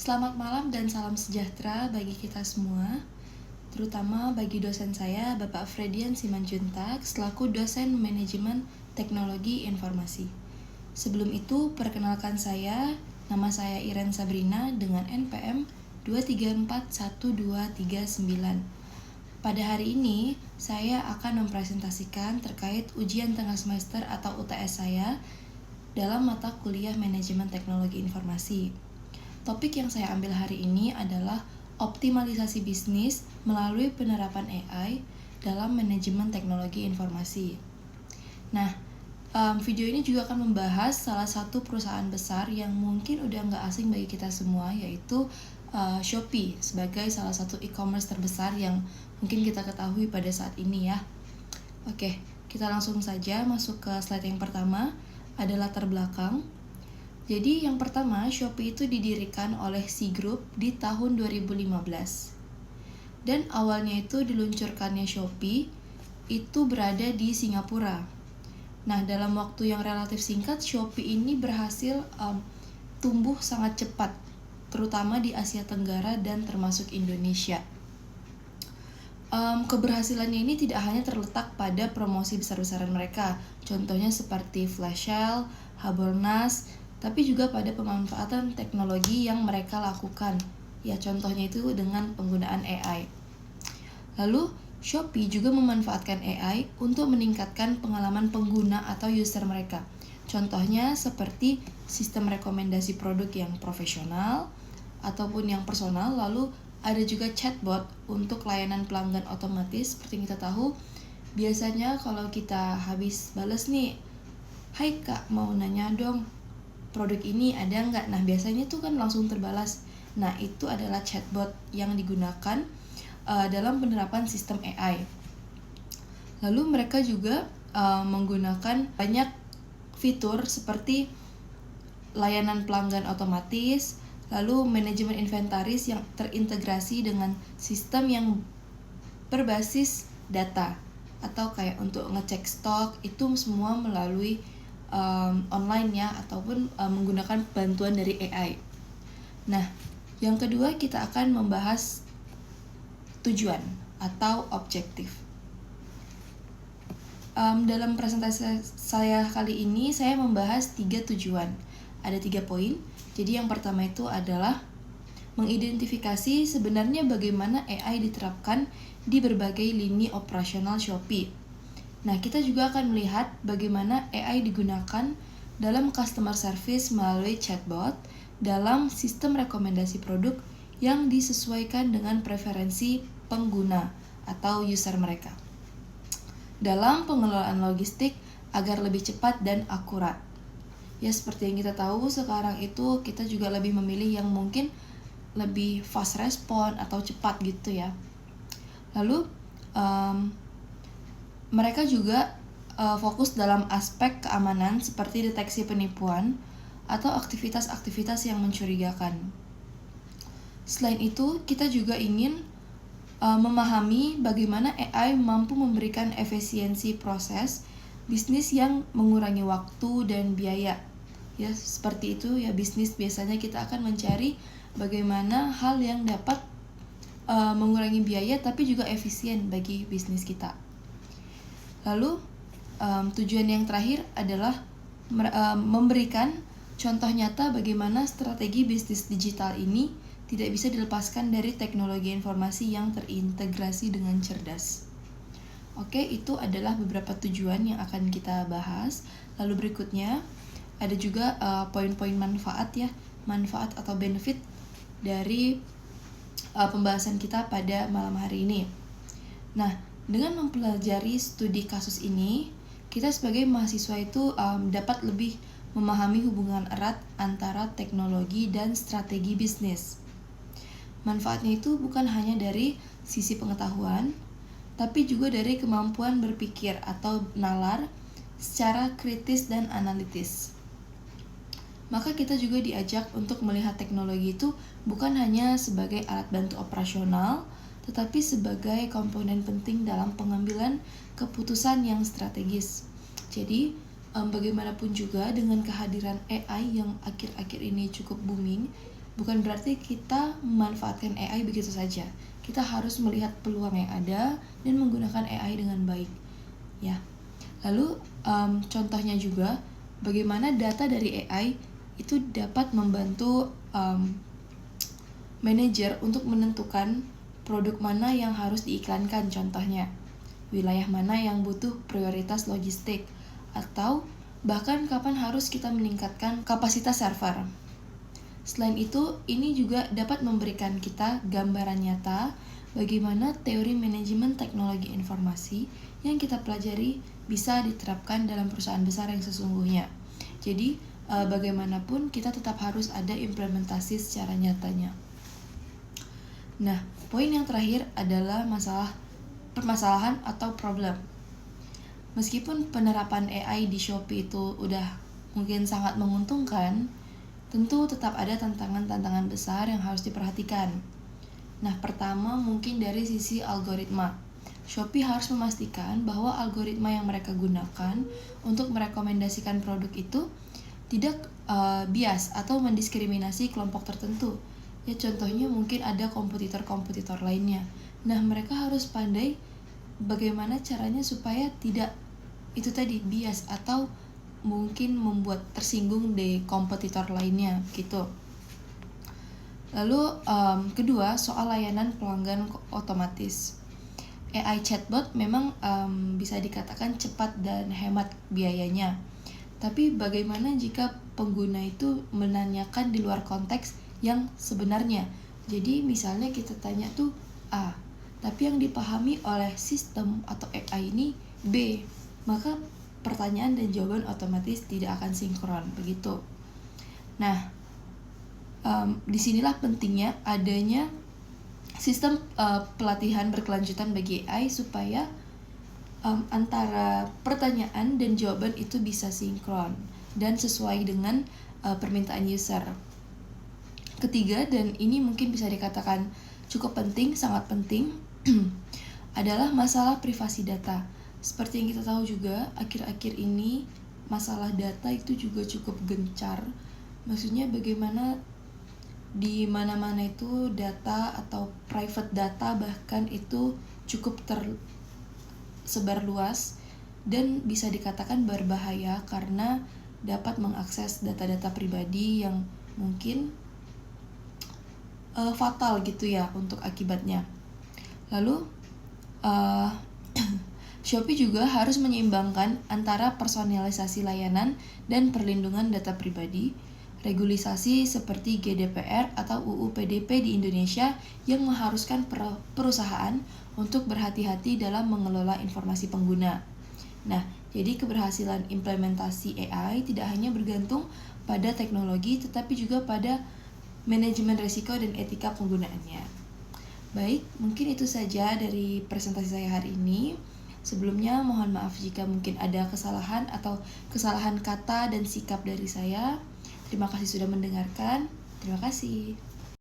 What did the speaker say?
Selamat malam dan salam sejahtera bagi kita semua, terutama bagi dosen saya, Bapak Fredian Simanjuntak, selaku dosen Manajemen Teknologi Informasi. Sebelum itu, perkenalkan saya, nama saya Iren Sabrina dengan NPM 2341239. Pada hari ini, saya akan mempresentasikan terkait ujian tengah semester atau UTS saya dalam mata kuliah Manajemen Teknologi Informasi. Topik yang saya ambil hari ini adalah optimalisasi bisnis melalui penerapan AI dalam manajemen teknologi informasi. Nah, video ini juga akan membahas salah satu perusahaan besar yang mungkin udah nggak asing bagi kita semua, yaitu Shopee sebagai salah satu e-commerce terbesar yang mungkin kita ketahui pada saat ini ya. Oke, kita langsung saja masuk ke slide yang pertama, ada latar belakang. Jadi yang pertama, Shopee itu didirikan oleh Sea Group di tahun 2015. Dan awalnya itu diluncurkannya Shopee itu berada di Singapura. Nah, dalam waktu yang relatif singkat, Shopee ini berhasil tumbuh sangat cepat, terutama di Asia Tenggara dan termasuk Indonesia. Keberhasilannya ini tidak hanya terletak pada promosi besar-besaran mereka, contohnya seperti flash sale, Harbolnas, tapi juga pada pemanfaatan teknologi yang mereka lakukan. Ya, contohnya itu dengan penggunaan AI. Lalu, Shopee juga memanfaatkan AI untuk meningkatkan pengalaman pengguna atau user mereka. Contohnya seperti sistem rekomendasi produk yang profesional ataupun yang personal, lalu ada juga chatbot untuk layanan pelanggan otomatis. Seperti yang kita tahu, biasanya kalau kita habis bales nih, "Hai kak, mau nanya dong, produk ini ada nggak?" Nah, biasanya tuh kan langsung terbalas. Nah, itu adalah chatbot yang digunakan dalam penerapan sistem AI. Lalu mereka juga menggunakan banyak fitur seperti layanan pelanggan otomatis, lalu manajemen inventaris yang terintegrasi dengan sistem yang berbasis data, atau kayak untuk ngecek stok itu semua melalui online ya, ataupun menggunakan bantuan dari AI. Nah, yang kedua kita akan membahas tujuan atau objektif. Dalam presentasi saya kali ini saya membahas 3 tujuan. Ada 3 poin. Jadi yang pertama itu adalah mengidentifikasi sebenarnya bagaimana AI diterapkan di berbagai lini operasional Shopee. Nah, kita juga akan melihat bagaimana AI digunakan dalam customer service melalui chatbot dalam sistem rekomendasi produk yang disesuaikan dengan preferensi pengguna atau user mereka. Dalam pengelolaan logistik agar lebih cepat dan akurat. Ya, seperti yang kita tahu sekarang itu kita juga lebih memilih yang mungkin lebih fast respon atau cepat gitu ya. Lalu mereka juga fokus dalam aspek keamanan seperti deteksi penipuan atau aktivitas-aktivitas yang mencurigakan. Selain itu, kita juga ingin memahami bagaimana AI mampu memberikan efisiensi proses bisnis yang mengurangi waktu dan biaya. Ya, seperti itu ya, bisnis biasanya kita akan mencari bagaimana hal yang dapat mengurangi biaya tapi juga efisien bagi bisnis kita. Lalu tujuan yang terakhir adalah memberikan contoh nyata bagaimana strategi bisnis digital ini tidak bisa dilepaskan dari teknologi informasi yang terintegrasi dengan cerdas. Oke, itu adalah beberapa tujuan yang akan kita bahas. Lalu berikutnya ada juga poin-poin manfaat ya, manfaat atau benefit dari pembahasan kita pada malam hari ini. Nah, dengan mempelajari studi kasus ini, kita sebagai mahasiswa itu dapat lebih memahami hubungan erat antara teknologi dan strategi bisnis. Manfaatnya itu bukan hanya dari sisi pengetahuan, tapi juga dari kemampuan berpikir atau nalar secara kritis dan analitis. Maka kita juga diajak untuk melihat teknologi itu bukan hanya sebagai alat bantu operasional, tetapi sebagai komponen penting dalam pengambilan keputusan yang strategis. Jadi, bagaimanapun juga dengan kehadiran AI yang akhir-akhir ini cukup booming, bukan berarti kita memanfaatkan AI begitu saja. Kita harus melihat peluang yang ada dan menggunakan AI dengan baik. Ya. Lalu contohnya juga bagaimana data dari AI itu dapat membantu manajer untuk menentukan produk mana yang harus diiklankan, contohnya wilayah mana yang butuh prioritas logistik, atau bahkan kapan harus kita meningkatkan kapasitas server. Selain itu, ini juga dapat memberikan kita gambaran nyata bagaimana teori manajemen teknologi informasi yang kita pelajari bisa diterapkan dalam perusahaan besar yang sesungguhnya. Jadi, bagaimanapun kita tetap harus ada implementasi secara nyatanya. Nah, poin yang terakhir adalah permasalahan atau problem. Meskipun penerapan AI di Shopee itu udah mungkin sangat menguntungkan, tentu tetap ada tantangan-tantangan besar yang harus diperhatikan. Nah, pertama mungkin dari sisi algoritma. Shopee harus memastikan bahwa algoritma yang mereka gunakan untuk merekomendasikan produk itu tidak bias atau mendiskriminasi kelompok tertentu. Ya, contohnya mungkin ada kompetitor-kompetitor lainnya. Nah, mereka harus pandai bagaimana caranya supaya tidak itu tadi bias atau mungkin membuat tersinggung di kompetitor lainnya gitu. Lalu kedua, soal layanan pelanggan otomatis. AI chatbot memang bisa dikatakan cepat dan hemat biayanya. Tapi bagaimana jika pengguna itu menanyakan di luar konteks yang sebenarnya? Jadi misalnya kita tanya tuh A, tapi yang dipahami oleh sistem atau AI ini B, maka pertanyaan dan jawaban otomatis tidak akan sinkron begitu. Nah, disinilah pentingnya adanya sistem pelatihan berkelanjutan bagi AI supaya antara pertanyaan dan jawaban itu bisa sinkron dan sesuai dengan permintaan user. Ketiga, dan ini mungkin bisa dikatakan cukup penting, sangat penting, adalah masalah privasi data. Seperti yang kita tahu juga, akhir-akhir ini masalah data itu juga cukup gencar. Maksudnya bagaimana di mana-mana itu data atau private data bahkan itu cukup tersebar luas dan bisa dikatakan berbahaya karena dapat mengakses data-data pribadi yang mungkin fatal gitu ya untuk akibatnya. Lalu Shopee juga harus menyeimbangkan antara personalisasi layanan dan perlindungan data pribadi. Regulasi seperti GDPR atau UU PDP di Indonesia yang mengharuskan perusahaan untuk berhati-hati dalam mengelola informasi pengguna. Nah, jadi keberhasilan implementasi AI tidak hanya bergantung pada teknologi tetapi juga pada manajemen risiko dan etika penggunaannya. Baik, mungkin itu saja dari presentasi saya hari ini. Sebelumnya mohon maaf jika mungkin ada kesalahan atau kesalahan kata dan sikap dari saya. Terima kasih sudah mendengarkan. Terima kasih.